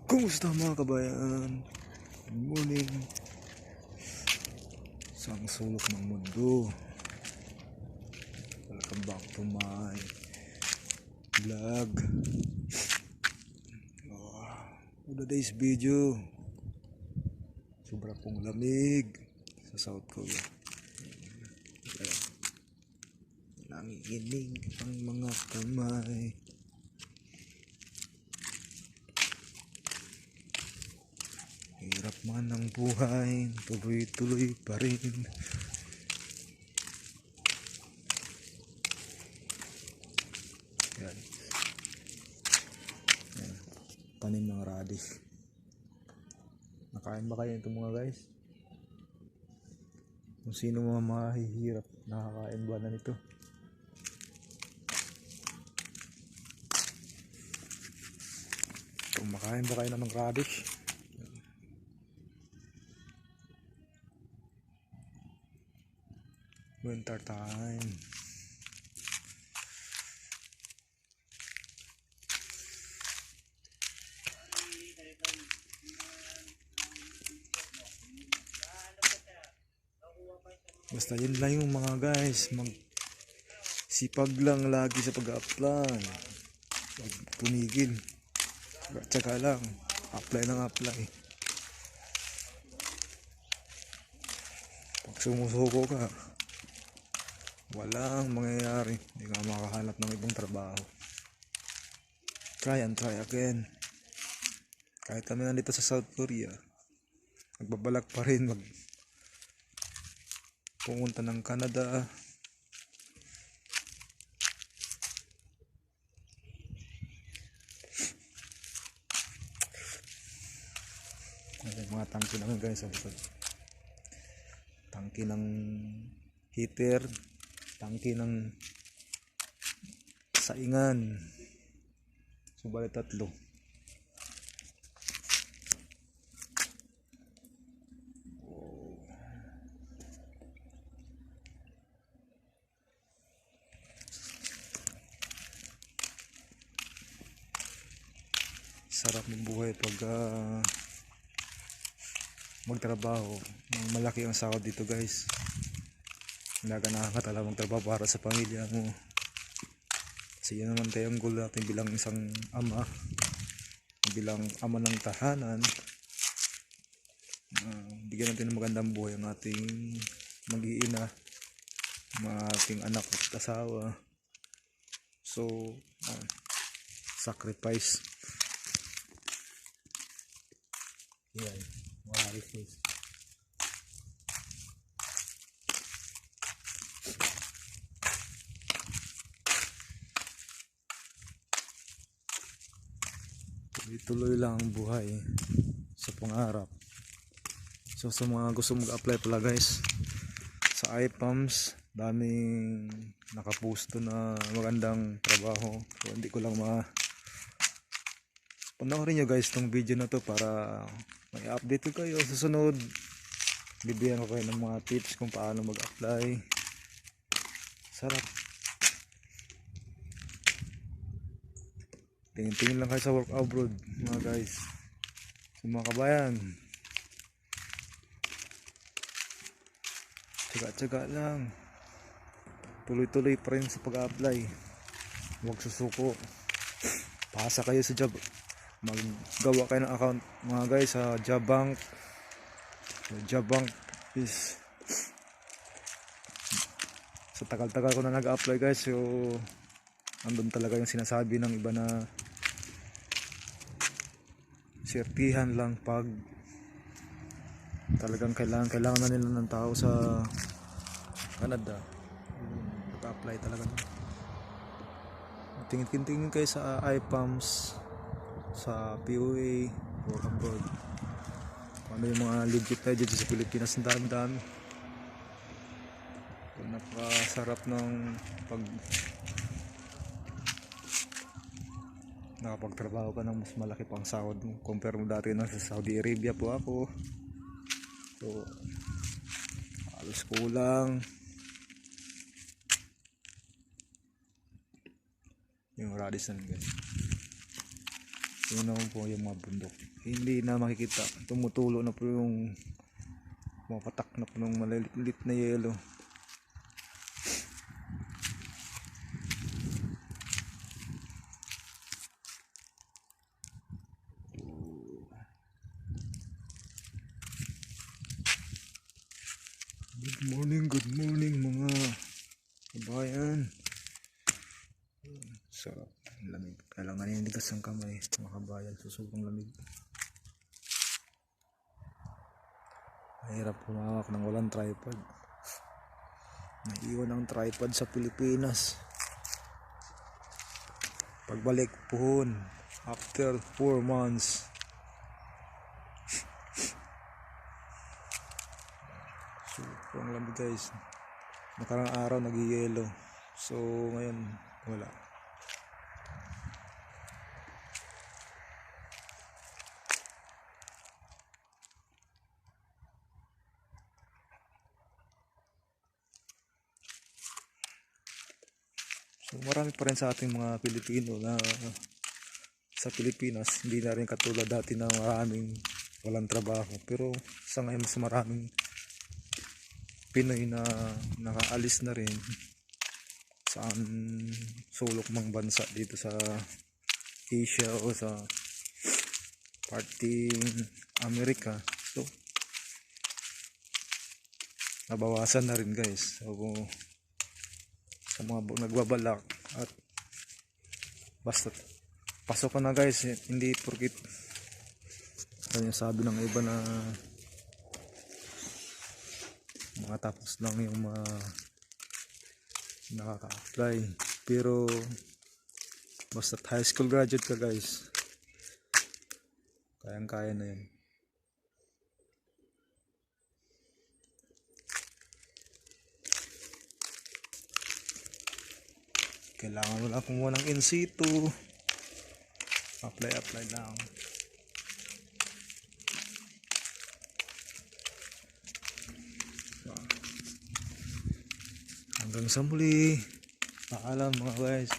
Kumusta mga kabayan? Good morning. Sa sulok ng mundo. Welcome back to my vlog. For today's video, sobra pong lamig sa South Korea. Nanginginig ang mga kamay. Hirap man ang buhay, tuloy-tuloy pa rin. Yan. Yan. Tanim ng radish. Nakain ba kayo ito mga guys? Kung sino mga mahihirap, nakakain ba na nito? Kung makain ba kayo ng radish? Winter time. Basta yun lang yung mga guys, sipag lang lagi sa pag-apply. Huwag tumigil. Tsaka lang, apply ng apply. Pag sumusuko ka, walang mangyayari. Hindi ka makahanap ng ibang trabaho. Try and try again. Kahit kami nandito sa South Korea, nagbabalak pa rin pumunta ng Canada. Ay, mga tangki naman guys, tangki ng heater, tangki ng saingan, subalit 3. Sarap magbuhay pag magtrabaho. Malaki ang sahod dito guys. Nakakatala magtrabaho para sa pamilya mo. Kasi yun naman tayo ang goal natin bilang isang ama, bilang ama ng tahanan. Bigyan natin ng magandang buhay ang ating mag-iina, ang ating anak at asawa. So sacrifice. Yan, maaalis guys. Tuloy lang ang buhay sa pangarap. So sa mga gusto mag-apply pala guys, sa iPAMS, daming nakaposto na magandang trabaho. So hindi ko lang panoorin nyo guys tong video na to para may update ko kayo. Susunod, bibigyan ko kayo ng mga tips kung paano mag-apply. Sarap. Tingin-tingin lang kayo sa work abroad mga guys. So mga kabayan, tsaga-tsaga lang, tuloy-tuloy pa rin sa pag-apply. Huwag susuko. Pasa kayo sa job, maggawa kayo ng account mga guys sa Jabbank. Jabbank is, sa tagal-tagal ko na nag-apply guys, so andun talaga yung sinasabi ng iba na sertihan lang pag talagang kailangan na nila ng tao sa Canada. Mag-apply talaga. Tingin-tingin kayo sa iPAMS, sa POA, work abroad. Ano yung mga legit na dyan sa Pilipinas. Ang dami-dami. Napakasarap ng nakapagtrabaho ka ng mas malaki pang sahod mo compare mo dati na sa Saudi Arabia po ako. So halos kulang yung radish na guys. Yun naman po yung mga bundok. Hindi na makikita. Tumutulo na po yung mapatak na po ng maliliit na yelo. Good morning mga kabayan. So, lamig. Kailangan ninigas ang kamay mga kabayan sa sobrang lamig. Mahirap humawak ng walang tripod. Naiwan ang tripod sa Pilipinas. Pagbalik puhon after 4 months. Sobrang lamig guys. Nakarang araw nag-yelo. So ngayon wala. So marami pa rin sa ating mga Pilipino na sa Pilipinas, hindi na rin katulad dati na maraming walang trabaho. Pero sa ngayon mas maraming Pinoy na nakaalis na rin sa sulok mang bansa dito sa Asia o sa parting Amerika. So nabawasan na rin guys. So sa mga nagbabalak at basta pasok ka na guys, hindi porkit kanya sabi ng iba na makatapos lang yung mga nakaka-apply, pero basta high school graduate ka guys, kayang kaya na yun. Kailangan mo lang kumuha ng in situ, apply lang. Hanggang sa muli, paalam mga guys.